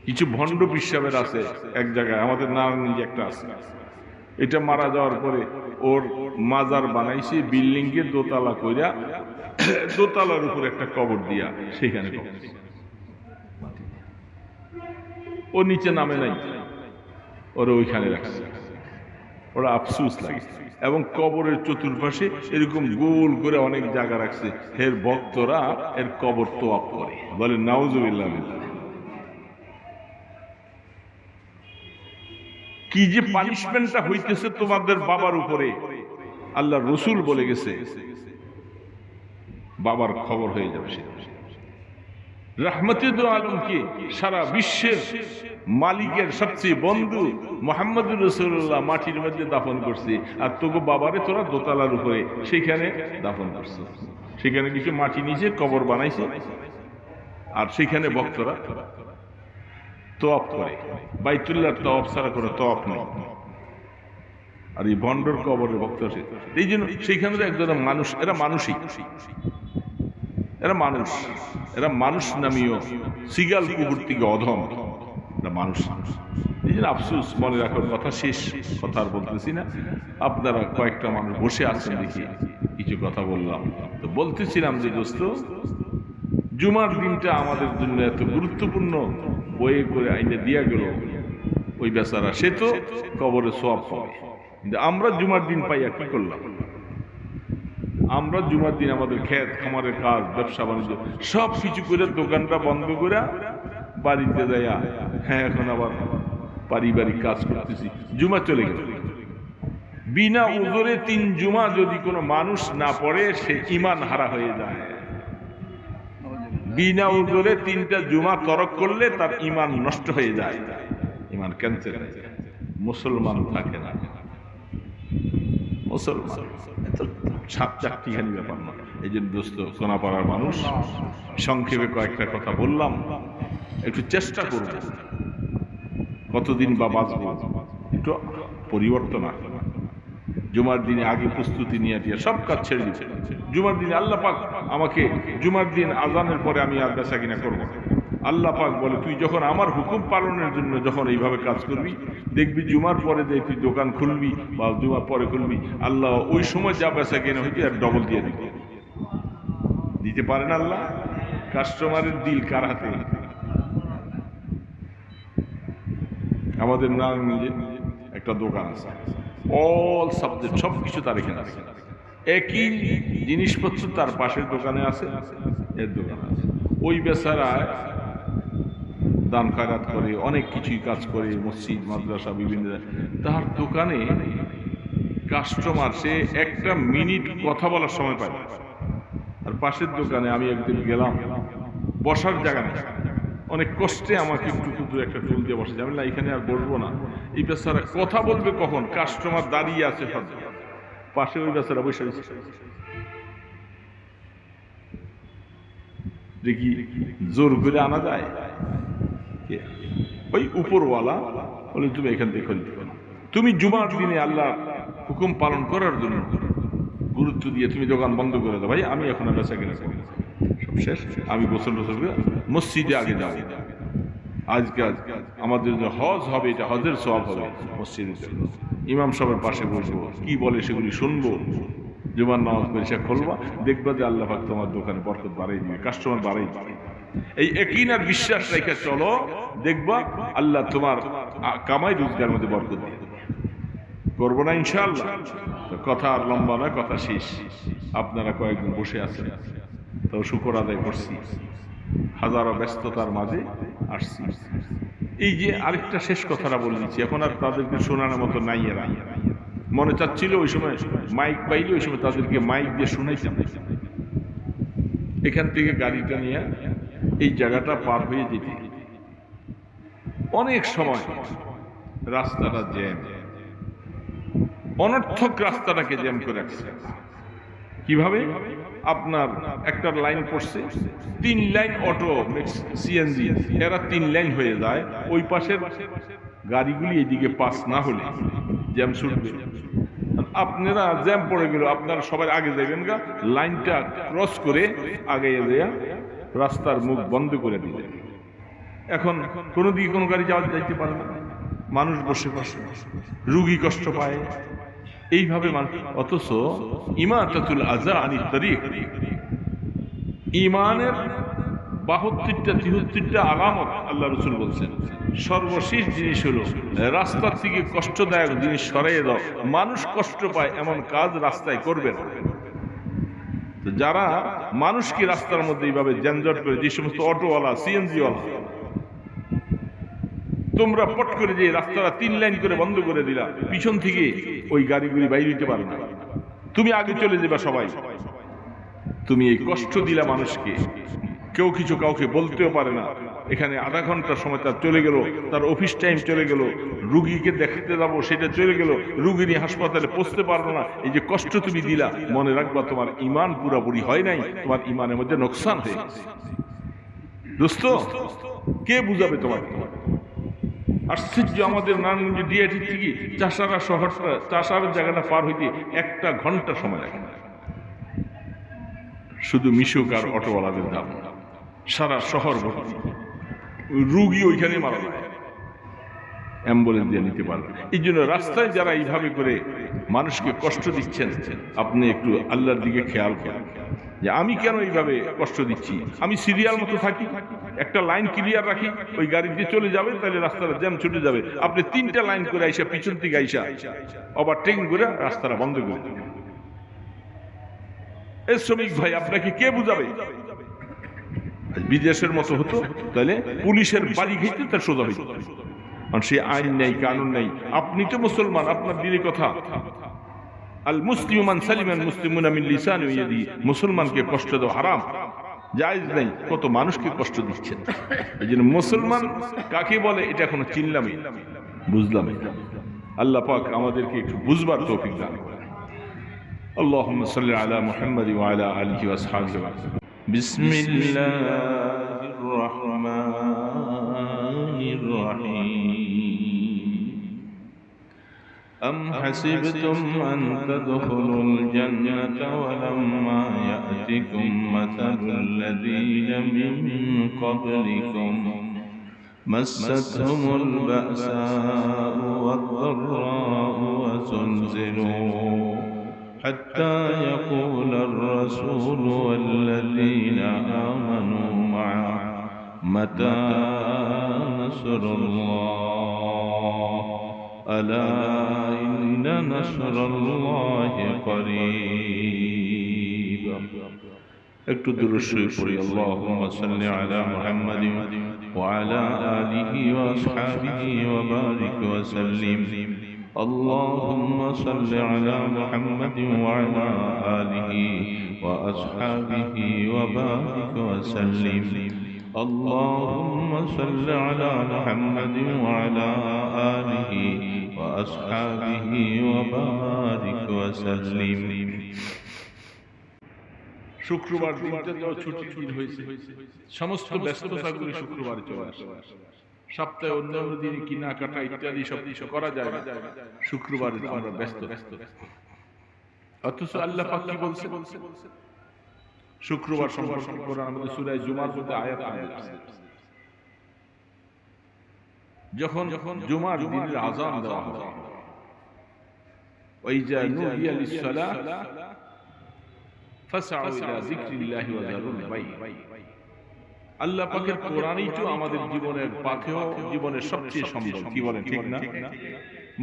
কিছু ভণ্ড পিসাবের আছে এক জায়গায়, আমাদের নারায়ণগঞ্জে একটা আছে, এটা মারা যাওয়ার পরে ওর মাজার বানাইছে বিল্ডিং এর দোতলা কইরা, দোতলার উপর একটা কবর দিয়া সেখানে ও নিচে নামে নাই, ওরা ওইখানে রাখছে। ওরা আফসুস লাগে, এবং কবরের চতুর্পাশে এরকম গোল করে অনেক জায়গা রাখছে, এর ভক্তরা এর কবর তোয়াব করে, বলে নাউজুবিল্লাহ। কি যে পানিশমেন্টটা হইতেছে তোমাদের বাবার উপরে, আল্লাহ রসুল বলে গেছে বাবার খবর হয়ে যাবে। রাহমাতুল আলমকে সারা বিশ্বের মালিকের সবচেয়ে বন্ধু মুহাম্মদুর রাসূলুল্লাহ মাটির মধ্যে দাফন করছে, আর তোকে বাবারে তোরা দোতলার উপরে সেখানে দাফন করছে। সেখানে কিছু মাটি নিচে কবর বানাইছে, আর সেখানে ভক্তরা তওয়াফ করে, বাইতুল্লাহর তওয়াফ ছাড়া করে তওয়াফ নেই। আর এই ভণ্ডর কবরের ভক্ত আছে, এই জন্য সেইখানে একজন মানুষ, এরা মানুষই, এরা মানুষ, এরা মানুষ নামীয় সিগাল কুকুর থেকে অধম, এরা মানুষ। এই জন্য আফসুস, মনে রাখার কথা শেষ, কথা আর বলতেছি না। আপনারা কয়েকটা মানুষ বসে আছেন দেখি কিছু কথা বললাম। তো বলতেছিলাম যে দোস্ত, জুমার দিনটা আমাদের জন্য এত গুরুত্বপূর্ণ, বয়ে করে আইনে দিয়া গেল ওই বেচারা, সে তো কবরে সওয়াব পাবে, কিন্তু আমরা জুমার দিন পাইয়া কি করলাম? আমরা জুমার দিন আমাদের ক্ষেত খামারের কাজ, ব্যবসা বাণিজ্য সব কিছু করে দোকানটা বন্ধ করে বাড়িতে যাইয়া, হ্যাঁ এখন আবার পারিবারিক কাজ করতেছি, জুমা চলে গেল। বিনা উযরে 3 জুমা যদি কোনো মানুষ না পড়ে, সে ঈমান হারা হয়ে যায়। বিনা উযরে 3টা জুমা তরক করলে তার ঈমান নষ্ট হয়ে যায়, ঈমান ক্যান্সেল হয়ে যায়, মুসলমান থাকে না। মুসলমান সাত চারটিখানি ব্যাপার না। এই জন্য দোস্ত, সোনাপাড়ার মানুষ, সংক্ষেপে কয়েকটা কথা বললাম, একটু চেষ্টা করব, কতদিন বা বাঁচব, একটু পরিবর্তন আসবে। জুমার দিনে আগে প্রস্তুতি নিয়ে দিয়ে সব কাজ ছেড়ে দিচ্ছে। জুমার দিনে আল্লাহ পাক আমাকে, জুমার দিন আজানের পরে আমি আর বেচা কিনা করবো। আল্লাহ পাক বলে, তুই যখন আমার হুকুম পালনের জন্য যখন এইভাবে কাজ করবি, দেখবি জুমার পরে যে তুই দোকান খুলবি বা জুমার পরে খুলবি, আল্লাহ ওই সময় যা বেচা কিনা হইতে আর ডবল দিয়ে দিবে। দিতে পারেন আল্লাহ? কাস্টমারের দিল কার হাতে? আমাদের নারায়ণগঞ্জে একটা দোকান আছে, অল সাবজেক্ট সব কিছু তার এখানে আছে, একই জিনিসপত্র তার পাশের দোকানে আছে, এর দোকানে আছে। ওই বেচারা দান খায়রাত করে, অনেক কিছুই কাজ করে, মসজিদ মাদ্রাসা বিভিন্ন, তার দোকানে কাস্টমার সে একটা মিনিট কথা বলার সময় পায় না। আর পাশের দোকানে আমি একদিন গেলাম, বসার জায়গা নেই, অনেক কষ্টে আমাকে একটু ক্ষুদ্র একটা টুল দিয়ে বসে, আমি না এখানে আর বসবো না। এই বেচারা কথা বলবে কখন? কাস্টমার দাঁড়িয়ে আছে সব, পাশে ওই বেচারা বসে রয়েছে। দেখি জোর করে আনা যায়? ওই উপরওয়ালা বলে, তুমি এখান থেকে খরিদ করো, তুমি জুমার দিনে আল্লাহ হুকুম পালন করার জন্য গুরুত্ব দিয়ে তুমি দোকান বন্ধ করে দাও। ভাই আমি এখন বেচা কিনা করি, সব শেষ, আমি গোসল টোসল করে মসজিদে আগে যাবো। আজকে আমাদের যে হজ হবে, এটা হজের সওয়াব হবে, মসজিদে ইমাম সাহেবের পাশে বসবো, কি বলে সেগুলি শুনবো, জুমার নামাজ পড়ে সে খুলবা, দেখবা যে আল্লাহ পাক তোমার দোকানে বরকত বাড়াই দিবে, কাস্টমার বাড়াই দিবে। এই একই না বিশ্বাস রেখে চলো, দেখবা আল্লাহ তোমার কামাই রোজগার মধ্যে বরকত দিয়ে দেবে। করবো না ইনশাআল্লাহ? কথা আর লম্বা নয়, কথা শেষ। আপনারা কয়েকজন বসে আছেন, তো শুকর আদায় করছি, হাজারো ব্যস্ততার মাঝে আসছি। এই যে আরেকটা শেষ কথাটা বলে দিচ্ছি, এখন আর তাদেরকে শোনানোর মতো নাই। এরা মনে চাচ্ছিল ওই সময় মাইক পাইলে ওই সময় তাদেরকে মাইক দিয়ে শুনাইতাম, এখান থেকে গাড়িটা নিয়ে এই জায়গাটা পার হয়ে যেতে অনেক সময় রাস্তাটা জ্যাম, অনর্থক রাস্তাটাকে জ্যাম করে রাখছে। কিভাবে? আপনার একটা লাইন পড়ছে, 3 লাইন অটো সিএনজি, এরা 3 লাইন হয়ে যায়, ওই পাশের গাড়িগুলি এদিকে পাস না হলে জ্যাম ছুটবে। আপনারা জ্যাম পড়ে গেল, আপনারা সবাই আগে যাবেন গা, লাইনটা ক্রস করে আগে যাইয়া রাস্তার মুখ বন্ধ করে দিলেন। এখন কোনো দিকে কোনো গাড়ি যাইতে পারে না, মানুষ বসে বসে, রুগী কষ্ট পায় এইভাবে। অথচ ইমাতাতুল আযা আনিত তারিক, ইমানের 72টা 73টা আলামত আল্লাহ রাসূল বলছেন, সর্বশেষ জিনিস হলো রাস্তার থেকে কষ্টদায়ক জিনিস সরাইয়ে দাও। মানুষ কষ্ট পায় এমন কাজ রাস্তায় করবে না। যারা মানুষকে রাস্তার মধ্যে এইভাবে যানজট করে, যে সমস্ত অটোওয়ালা, সিএনজিওয়ালা, তোমরা পট করে যে রাস্তাটা 3 লাইন করে বন্ধ করে দিলা, পিছন থেকে ওই গাড়িগুলি বাইরে হইতে পারে না, তুমি আগে চলে যাবা সবাই, তুমি এই কষ্ট দিলা মানুষকে, কেউ কিছু কাউকে বলতেও পারে না। এখানে আধা ঘন্টা সময় তার চলে গেল, তার অফিস টাইম চলে গেল, রুগীকে দেখতে যাবো সেটা চলে গেল, রুগী নিয়ে হাসপাতালে পৌঁছতে পারলো না। এই যে কষ্ট তুমি দিলা, মনে রাখবা তোমার ইমান পুরাপুরি হয় নাই, তোমার ইমানের মধ্যে নোকসান হয়ে গেছে। দোস্ত, কে বুঝাবে তোমাকে? আশ্চর্য, আমাদের নারায়ণগঞ্জ ডিআইটি থেকে চাষারা শহরটা, চাষার জায়গাটা পার হইতে 1 ঘন্টা সময় লাগে, শুধু মিশুক আর অটোওয়ালাদের দাম। সারা শহর ভর্তি রুগী, ওইখানে মারা যায়, অ্যাম্বুলেন্স দিয়ে নিতে পারবে। এই জন্য রাস্তায় যারা এইভাবে করে মানুষকে কষ্ট দিচ্ছেন, আপনি একটু আল্লাহর দিকে খেয়াল করেন যে আমি কেন এইভাবে কষ্ট দিচ্ছি। আমি সিরিয়াল মতো থাকি, একটা লাইন ক্লিয়ার রাখি, ওই গাড়ি দিয়ে চলে যাবে, তাহলে রাস্তাটা জ্যাম ছুটে যাবে। আপনি 3টা লাইন করে আইসা, পিছন থেকে আইসা ওভারটেকিং করে রাস্তাটা বন্ধ করে দেবেন। এই শ্রমিক ভাই, আপনাকে কে বুঝাবে? বিদেশের মতো হতো তাহলে পুলিশের বাড়ি খেতে তার সোজা হইত, কারণ সে আইন নেই, কানুন নেই। আপনি তো মুসলমান, আপনার দিলে কথা, আল মুসলিমু মান সালিমাল মুসলিমুনা মিন লিসানি ওয়া ইয়াদিহি, মুসলমানকে কষ্ট দেওয়া হারাম, জায়েজ নেই। কত মানুষকে কষ্ট দিচ্ছেন। এই জন্য মুসলমান কাকে বলে এটা এখনো চিনলামই, বুঝলামই। আল্লাহ পাক আমাদেরকে একটু বুঝবার তৌফিক দান করেন। اللهم صل على محمد وعلى آله وأصحابه وسلم. بسم الله الرحمن الرحيم. أم حسبتم أن تدخلوا الجنة ولما يأتكم مثل الذين من قبلكم مستهم البأساء والضراء وزلزلوا حتى يقول الرسول والذين آمنوا معه متى نصر الله ألا إن نصر الله قريب. একটু দুরূদ শরীফ পড়ি। اللهم صل على محمد وعلى آله وأصحابه وبارك وسلم. اللهم صل على محمد وعلى آله وأصحابه وبارك وسلم. اللهم صل على محمد وعلى آله وأصحابه وبارك وسلم. শুক্রবার দিনটা তো ছুটির দিন হয়েছে, সমস্ত ব্যস্ততাগুলি শুক্রবারে চলে আসে। সপ্তাহে অন্যান্য দিনে কেনাকাটা ইত্যাদি সব কিছু করা যায় না, শুক্রবারে আমরা ব্যস্ত। অথচ আল্লাহ পাক কি বলছেন? শুক্রবার সম্পর্কে কোরআন আমাদের সূরা জুমার মধ্যে আয়াত আছে, যখন জুমার দিনের আযান দেওয়া হবে, ওয়াইজা নুদিয়া লিস-সালাহ ফাসআউ ইলা যিকরিল্লাহি ওয়া যারুল বাই'। আল্লাহ পাকের কোরআনই তো আমাদের জীবনের পাথেয়, জীবনের সবচেয়ে সম্বল। কি বলেন, ঠিক না?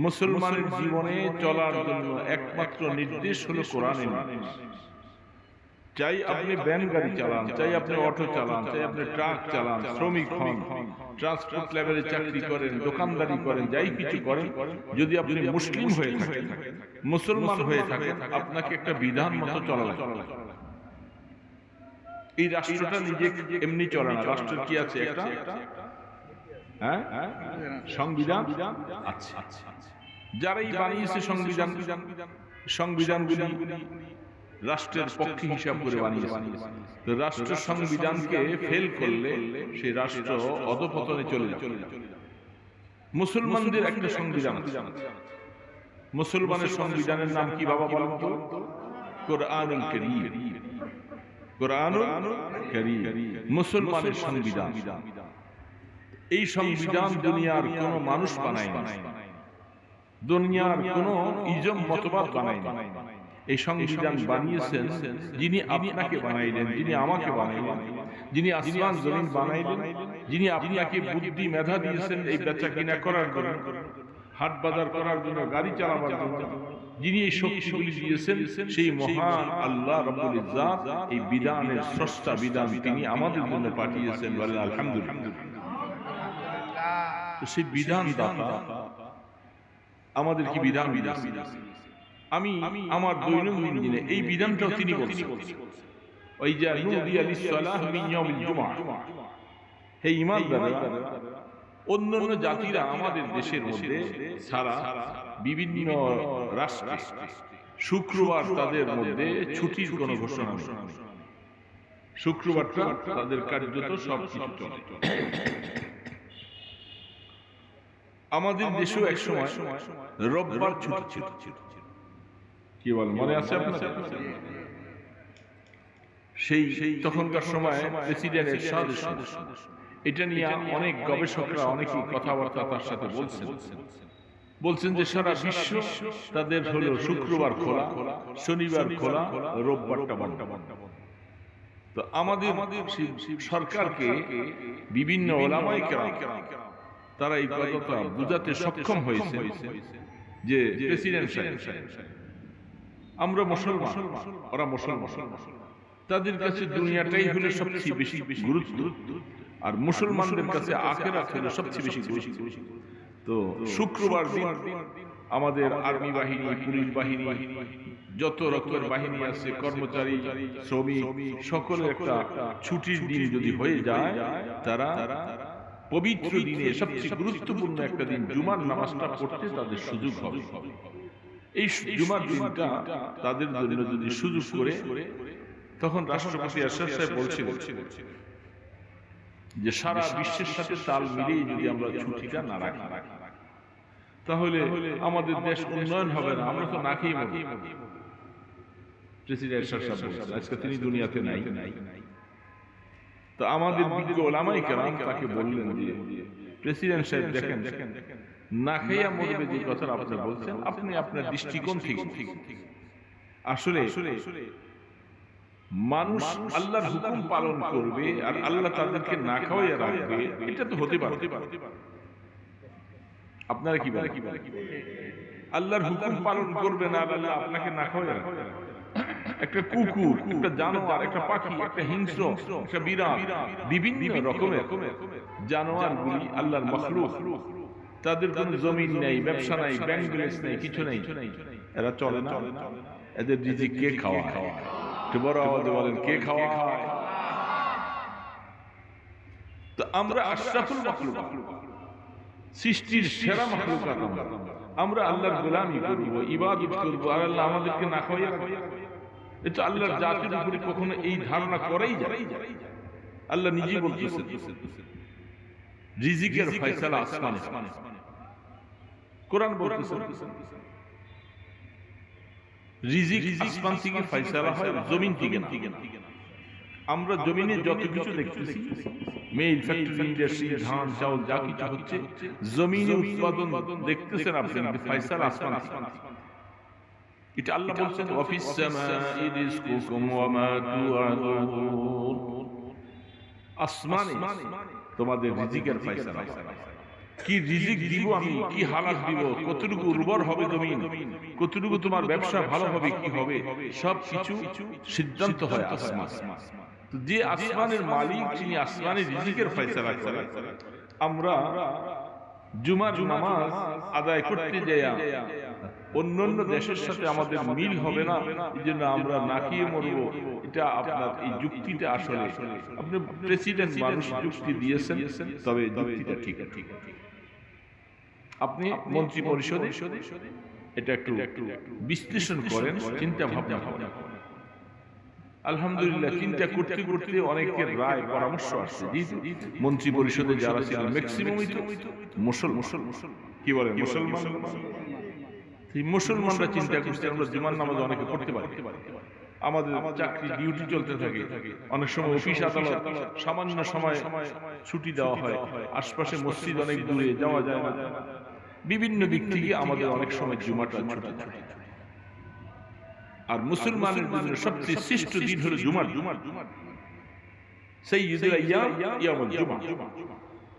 মুসলমানের জীবনে চলার জন্য একমাত্র নির্দেশ হলো কোরআনের নির্দেশ। চাই আপনি ভ্যান গাড়ি চালান, চাই আপনি অটো চালান, চাই আপনি ট্রাক চালান, শ্রমিক হন, ট্রান্সপোর্ট লেভেলে চাকরি করেন, দোকানদারি করেন, যাই কিছু করেন, যদি আপনি মুসলিম হয়ে থাকেন, মুসলমান হয়ে থাকেন, আপনাকে একটা বিধান মতো চলা লাগবে। এই রাষ্ট্রটা নিজে এমনি চলে না, রাষ্ট্রের কি আছে একটা সংবিধান আছে। যারাই বানিয়েছে সংবিধানগুলি রাষ্ট্রের পক্ষে হিসাব করে বানিয়েছে। তো রাষ্ট্র সংবিধানকে ফেল করলে সেই রাষ্ট্র অধপতনে চলে যাবে। মুসলমানদের একটা সংবিধান আছে। মুসলমানের সংবিধানের নাম কি বাবা বলেন তো? কোরআনুল কারীম। কোরআনুল কারীম মুসলমানের সংবিধান। এই সংবিধান দুনিয়ার কোন মানুষ বানায় না, দুনিয়ার কোন ইজম মতবাদ বানায় না। এই সংবিধান বানিয়েছেন যিনি আপনাকে বানাইলেন, যিনি আমাকে বানাইলেন, যিনি আসমান জমিন বানাইলেন, যিনি আপনাকে বুদ্ধি মেধা দিয়েছেন এই বেচা কিনা করার জন্য, হাট বাজার করার জন্য, গাড়ি চালাবার জন্য, যিনি এই শক্তিগুলি দিয়েছেন সেই মহান আল্লাহ রাব্বুল ইজ্জাত এই বিধানের স্রষ্টা, বিধান তিনি আমাদের জন্য পাঠিয়েছেন। বলেন আলহামদুলিল্লাহ। তো সেই বিধান দাতা আমাদের কি বিধান দিয়েছেন। আমি আমার দৈনন্দিন দিনে এই বিধানটাও তিনি বলছেন। ওই যে নুদিয়া লিসসালাহ মিন ইয়াউমিল জুমআহ, হে ঈমানদাররা, অন্যান্য জাতিরা আমাদের দেশের মধ্যে সারা বিভিন্ন রাষ্ট্রে শুক্রবার তাদের মধ্যে ছুটির কোনো ঘোষণা নেই। শুক্রবারটা তাদের কার্যত সব কিছু চলে। আমাদের দেশেও এক সময় রোববার ছুটি ছিল। কি বল মনে আছে আপনার? সেই তখনকার সময় প্রেসিডেন্ট এরশাদ এটা নিয়ে অনেক গবেষকরা অনেকেই কথাবার্তা তার সাথে বলছেন যে সারা বিশ্ব তাদের হলো শুক্রবার খোলা, শনিবার খোলা, রোববারটা বন্ধ। তো আমাদের সরকারকে বিভিন্ন ওলামায়ে কেরাম তারা এই কথাটা বুঝাতে সক্ষম হয়েছে যে প্রেসিডেন্ট সাহেব আমরা মুসলমান, ওরা মুসলমান, তাদের কাছে দুনিয়াটাই হলো সবচেয়ে বেশি গুরুত্ব, আর মুসলমানদের কাছে আখিরাত হলো সবচেয়ে বেশি গুরুত্ব। তো শুক্রবার দিন আমাদের আর্মি বাহিনী, পুলিশ বাহিনী, যত রকমের বাহিনী আছে, কর্মচারী, শ্রমিক, সকলের একটা ছুটির দিন যদি হয়ে যায়, তারা পবিত্র দিনে সবচেয়ে গুরুত্বপূর্ণ একটা দিন জুমার নামাজটা পড়তে তাদের সুযোগ হবে। এই জুমার দিনটা তাদের জন্য যদি সুযোগ করে, তখন রাষ্ট্রপতি এরশাদ সাহেব বলছিলেন যে সারা বিশ্বের সাথে তাল মিলিয়ে যদি আমরা ছুটিটা না রাখি তাহলে আমাদের দেশ উন্নয়ন হবে না, আমরা তো না খেয়ে মরব। প্রেসিডেন্ট এরশাদ সাহেব বলছেন, আজকে তিনি দুনিয়াতে নাই। তো আমাদের বিজ্ঞ ওলামায়ে কেরাম তাকে বললেন যে প্রেসিডেন্ট সাহেব দেখেন, না খাইয়া মরবে যে কথা আপনি বলছেন, আপনি আপনার দৃষ্টিকোণ থেকে আসলে মানুষ আল্লাহর হুকুম পালন করবে আর আল্লাহ তাদেরকে না খাওয়াইয়া রাখবে, এটা তো হতে পারে। আপনারা কি বলেন? আল্লাহর হুকুম পালন করবে না আল্লাহ আপনাকে না খাওয়াইয়া রাখবে। একটা কুকুর, একটা জানোয়ার, একটা পাখি, একটা হিংস্র, একটা বিড়াল, বিভিন্ন রকমের জানোয়ারগুলি আল্লাহর মাখলুক, তাদের কোনো জমিন নেই, ব্যবসা নাই, ব্যাংক ব্যালেন্স নেই, কিছু নেই, এরা চলে না। এদের রিজিক কে খাওয়ায়? একটু বড় আওয়াজে বলেন, কে খাওয়ায়? তো আমরা আশরাফুল মাখলুক, সৃষ্টির সেরা মাখলুকাত, আমরা আল্লাহর গোলামি করব, ইবাদত করব, আর আল্লাহ আমাদেরকে না খাওয়াইয়া রাখবে। এটা আল্লাহর জাতির উপরে কখনো এই ধারণা করেই যায়। আল্লাহ নিজেই বলতেছেন রিজিকের ফয়সালা আসমানে, কোরআন বলতেছেন রিজিক আসমান থেকে ফয়সালা হয়, জমিন থেকে না। আমরা জমিনে যত কিছু দেখতেছি, মেইল, ফ্যাক্টরি, ইন্ডাস্ট্রি, ধান, চাউল যা কিছু হচ্ছে, জমিনে উৎপাদন দেখতেছেন আপনি, ফয়সালা আসমান থেকে। এটা আল্লাহ বলছেন ওয়াফিস সামাই রিজকুকুম ওয়া মা তুআদুন, আসমানে তোমাদের রিজিকের ফয়সালা। কি রিজিক দিব আমি, কি হালাত দিব, কতটুকু উর্বর হবে জমিন, কতটুকু তোমার ব্যবসা ভালো হবে, কি হবে, সব কিছু সিদ্ধান্ত হয় আসমান। তো যে আসমানের মালিক, যিনি আসমানের রিজিকের ফয়সালা করেন, আমরা জুমার নামাজ আদায় করতে যাইয়া অন্যান্য দেশের সাথে আমাদের মিল হবে না, এই জন্য আমরা না খেয়ে মরবো, এটা আপনার এই যুক্তিটা আসলে আপনি প্রেসিডেন্ট মানুষ যুক্তি দিয়েছেন, তবে যুক্তিটা ঠিক আছে। আপনি মন্ত্রী পরিষদে এটা একটু বিশ্লেষণ করেন, চিন্তা ভাবনা করেন। আলহামদুলিল্লাহ, চিন্তা করতে করতে অনেকের রায় পরামর্শ আসছে। মন্ত্রী পরিষদে যারা ছিল ম্যাক্সিমামই তো মুসলমান, কি বলে মুসলমান। সেই মুসলমানরা চিন্তা করছে আমরা জুমার নামাজ অনেকে পড়তে পারি, আমাদের চাকরি ডিউটি চলতে থাকে, অনেক সময় অফিস আদালত সামান্য সময় ছুটি দেওয়া হয়, আশপাশে মসজিদ অনেক দূরে যাওয়া যায় না, বিভিন্ন দিক থেকে আমাদের অনেক সময় জুমাটা ছুটি। আর মুসলমানের জন্য সবচেয়ে শ্রেষ্ঠ দিন হলো জুমার। সাইয়্যিদুল আইয়াম ইয়ামুল জুমআ,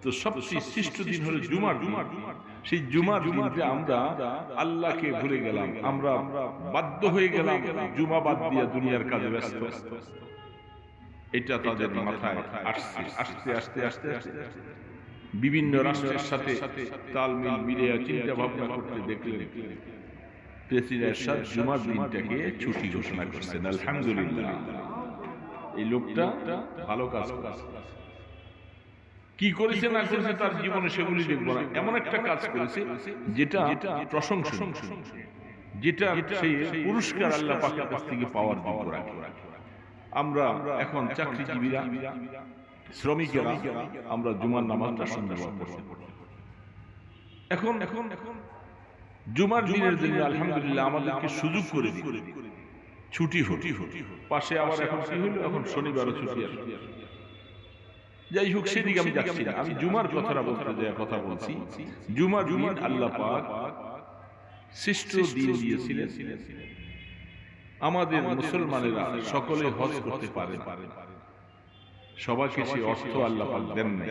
তো সবচেয়ে শ্রেষ্ঠ দিন হলো জুমার। সেই জুমার দিনে আমরা আল্লাহকে ভুলে গেলাম, আমরা বাধ্য হয়ে গেলাম জুমা বাদ দিয়ে দুনিয়ার কাজে ব্যস্ত। এটা তাদের মাথায় আসছে, আস্তে আস্তে আস্তে আস্তে বিভিন্ন রাষ্ট্রের সাথে তালমিল মিলিয়ে চিন্তা ভাবনা করতে দেখলেন প্রেসিডেন্ট সাহেব জুমার দিনটাকে ছুটি ঘোষণা করছেন। আলহামদুলিল্লাহ, এই লোকটা ভালো কাজ করেছে। কি করেছে না করেছে তার জীবনে সেগুলি দেখবো না, এমন একটা কাজ করেছে যেটা প্রশংসনীয়, যেটা সেই পুরস্কার আল্লাহ পাকের কাছ থেকে পাওয়ার যোগ্য রাখে। আমরা এখন চাকরিজীবীরা, শ্রমিকেরা আমরা জুমার নামাজটা সুন্দরভাবে পড়তে পারি। এখন জুমার দিনের জন্য আলহামদুলিল্লাহ আমাদেরকে সুযোগ করে দিই, ছুটি হটি পাশে আবার এখন কি হলো, এখন শনিবারও ছুটি আছে। যাই হোক, সেদিকে আমি যাচ্ছি না, আমি জুমার কথাটা বলতে যাই কথা বলছি। জুমার দিন আল্লাহ পাক শ্রেষ্ঠ দিন দিয়েছিলেন। আমাদের মুসলমানেরা সকলে হজ করতে পারে, সবাইকে সে অর্থ আল্লাহ পাক দেন না।